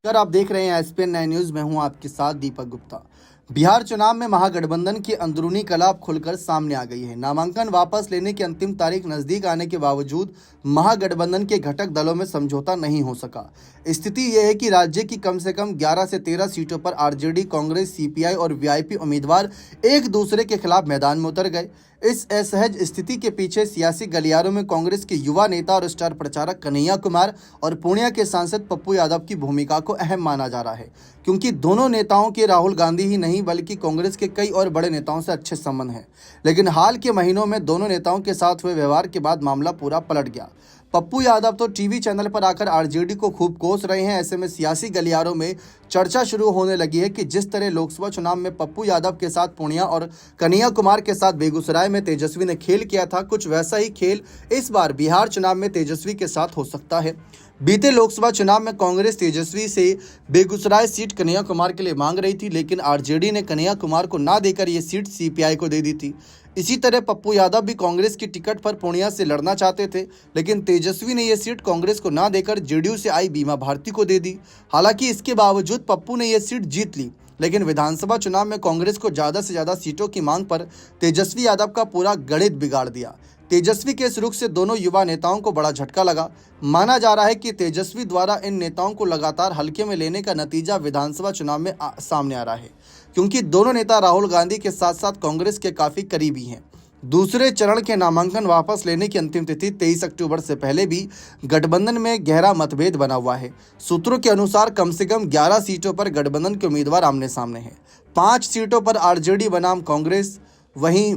Sir, आप देख रहे हैं एसपीएन 9 न्यूज। मैं हूं आपके साथ दीपक गुप्ता। बिहार चुनाव में महागठबंधन की अंदरूनी कला अब खुलकर सामने आ गई है। नामांकन वापस लेने की अंतिम तारीख नजदीक आने के बावजूद महागठबंधन के घटक दलों में समझौता नहीं हो सका। स्थिति यह है कि राज्य की कम से कम 11 से 13 सीटों पर आरजेडी, कांग्रेस, सीपीआई और वीआईपी उम्मीदवार एक दूसरे के खिलाफ मैदान में उतर गए। इस असहज स्थिति के पीछे सियासी गलियारों में कांग्रेस के युवा नेता और स्टार प्रचारक कन्हैया कुमार और पूर्णिया के सांसद पप्पू यादव की भूमिका को अहम माना जा रहा है, क्योंकि दोनों नेताओं के राहुल गांधी ही नहीं बल्कि कांग्रेस के कई और बड़े नेताओं से अच्छे संबंध हैं। लेकिन हाल के महीनों में दोनों नेताओं के साथ हुए व्यवहार के बाद मामला पूरा पलट गया। पप्पू यादव तो टीवी चैनल पर आकर आरजेडी को खूब कोस रहे हैं। ऐसे में सियासी गलियारों में चर्चा शुरू होने लगी है कि जिस तरह लोकसभा चुनाव में पप्पू यादव के साथ पूर्णिया और कन्हैया कुमार के साथ बेगूसराय में तेजस्वी ने खेल किया था, कुछ वैसा ही खेल इस बार बिहार चुनाव में तेजस्वी के साथ हो सकता है। बीते लोकसभा चुनाव में कांग्रेस तेजस्वी से बेगूसराय सीट कन्हैया कुमार के लिए मांग रही थी, लेकिन आरजेडी ने कन्हैया कुमार को ना देकर ये सीट सीपीआई को दे दी थी। इसी तरह पप्पू यादव भी कांग्रेस की टिकट पर पूर्णिया से लड़ना चाहते थे, लेकिन तेजस्वी ने यह सीट कांग्रेस को ना देकर जेडीयू से आई बीमा भारती को दे दी। हालांकि इसके बावजूद पप्पू ने यह सीट जीत ली, लेकिन विधानसभा चुनाव में कांग्रेस को ज़्यादा से ज़्यादा सीटों की मांग पर तेजस्वी यादव का पूरा गणित बिगाड़ दिया। तेजस्वी के इस रुख से दोनों युवा नेताओं को बड़ा झटका लगा। माना जा रहा है कि तेजस्वी द्वारा इन नेताओं को लगातार हल्के में लेने का नतीजा विधानसभा चुनाव में सामने आ रहा है, क्योंकि दोनों नेता राहुल गांधी के साथ साथ कांग्रेस के काफ़ी करीबी हैं। दूसरे चरण के नामांकन वापस लेने की अंतिम तिथि 23 अक्टूबर से पहले भी गठबंधन में गहरा मतभेद बना हुआ है। सूत्रों के अनुसार कम से कम 11 सीटों पर गठबंधन के उम्मीदवार आमने सामने हैं। 5 सीटों पर आरजेडी बनाम कांग्रेस, वहीं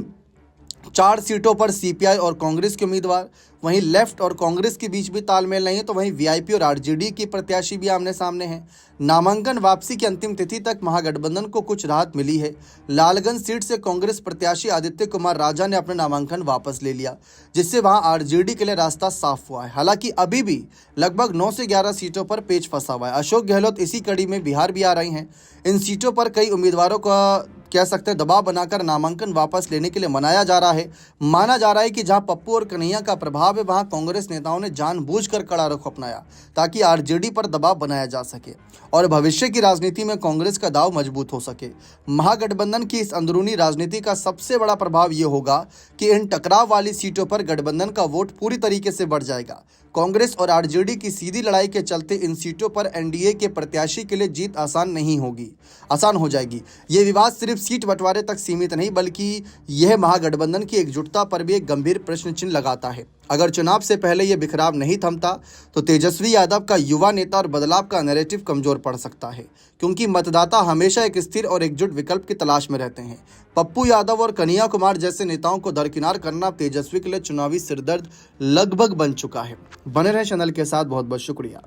4 सीटों पर सीपीआई और कांग्रेस के उम्मीदवार, वहीं लेफ्ट और कांग्रेस के बीच भी तालमेल नहीं है, तो वहीं वीआईपी और आरजेडी की प्रत्याशी भी आमने सामने हैं। नामांकन वापसी की अंतिम तिथि तक महागठबंधन को कुछ राहत मिली है। लालगंज सीट से कांग्रेस प्रत्याशी आदित्य कुमार राजा ने अपना नामांकन वापस ले लिया, जिससे वहां आरजेडी के लिए रास्ता साफ हुआ है। हालांकि अभी भी लगभग 9 से 11 सीटों पर पेच फंसा हुआ है। अशोक गहलोत इसी कड़ी में बिहार भी आ रहे हैं। इन सीटों पर कई उम्मीदवारों का कह सकते हैं दबाव बनाकर नामांकन वापस लेने के लिए मनाया जा रहा है। माना जा रहा है कि जहां पप्पू और कन्हैया का प्रभाव है, वहां कांग्रेस नेताओं ने जानबूझकर कड़ा रुख अपनाया ताकि आरजेडी पर दबाव बनाया जा सके और भविष्य की राजनीति में कांग्रेस का दाव मजबूत हो सके। महागठबंधन की इस अंदरूनी राजनीति का सबसे बड़ा प्रभाव ये होगा कि इन टकराव वाली सीटों पर गठबंधन का वोट पूरी तरीके से बढ़ जाएगा। कांग्रेस और आरजेडी की सीधी लड़ाई के चलते इन सीटों पर एनडीए के प्रत्याशी के लिए जीत आसान हो जाएगी। ये विवाद सिर्फ सीट बंटवारे तक सीमित नहीं, बल्कि यह महागठबंधन की एकजुटता पर भी एक गंभीर प्रश्न चिन्ह लगाता है। अगर चुनाव से पहले यह बिखराव नहीं थमता तो तेजस्वी यादव का युवा नेता और बदलाव का नैरेटिव कमजोर पड़ सकता है, क्योंकि मतदाता हमेशा एक स्थिर और एकजुट विकल्प की तलाश में रहते हैं। पप्पू यादव और कन्हैया कुमार जैसे नेताओं को दरकिनार करना तेजस्वी के लिए चुनावी सिरदर्द लगभग बन चुका है। बने रहे चैनल के साथ। बहुत बहुत शुक्रिया।